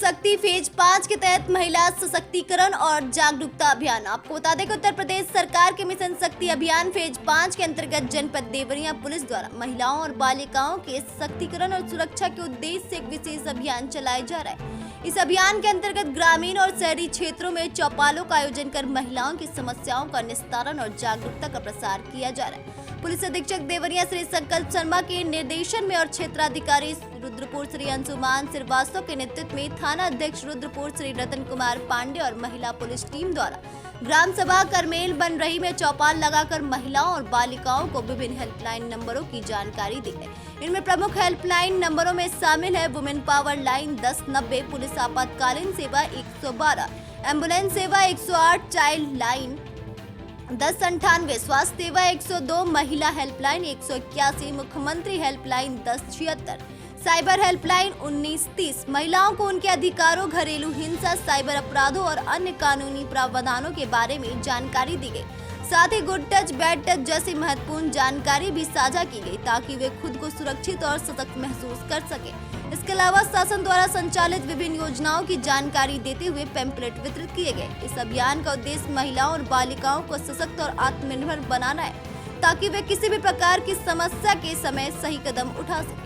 शक्ति फेज 5 के तहत महिला सशक्तिकरण और जागरूकता अभियान। आपको बता दें कि उत्तर प्रदेश सरकार के मिशन शक्ति अभियान फेज 5 के अंतर्गत जनपद देवरिया पुलिस द्वारा महिलाओं और बालिकाओं के सशक्तिकरण और सुरक्षा के उद्देश्य से एक विशेष अभियान चलाया जा रहा है। इस अभियान के अंतर्गत ग्रामीण और शहरी क्षेत्रों में चौपालों का आयोजन कर महिलाओं की समस्याओं का निस्तारण और जागरूकता का प्रसार किया जा रहा है। पुलिस अधीक्षक देवरिया श्री संकल्प शर्मा के निर्देशन में और क्षेत्राधिकारी रुद्रपुर श्री अंशुमान श्रीवास्तव के नेतृत्व में थाना अध्यक्ष रुद्रपुर श्री रतन कुमार पांडे और महिला पुलिस टीम द्वारा ग्राम सभा करमेल बन रही में चौपाल लगाकर महिलाओं और बालिकाओं को विभिन्न हेल्पलाइन नंबरों की जानकारी दी है। इनमें प्रमुख हेल्पलाइन नंबरों में शामिल है वुमेन पावर लाइन 1090, पुलिस आपातकालीन सेवा 112, एम्बुलेंस सेवा 108, चाइल्ड लाइन 1098, स्वास्थ्य सेवा 102, महिला हेल्पलाइन 181, मुख्यमंत्री हेल्पलाइन 1076, साइबर हेल्पलाइन 1930। महिलाओं को उनके अधिकारों, घरेलू हिंसा, साइबर अपराधों और अन्य कानूनी प्रावधानों के बारे में जानकारी दी गई। साथ ही गुड टच, बैड टच जैसी महत्वपूर्ण जानकारी भी साझा की गई ताकि वे खुद को सुरक्षित और सशक्त महसूस कर सके। इसके अलावा शासन द्वारा संचालित विभिन्न योजनाओं की जानकारी देते हुए पैम्पलेट वितरित किए गए। इस अभियान का उद्देश्य महिलाओं और बालिकाओं को सशक्त और आत्मनिर्भर बनाना है ताकि वे किसी भी प्रकार की समस्या के समय सही कदम उठा सकें।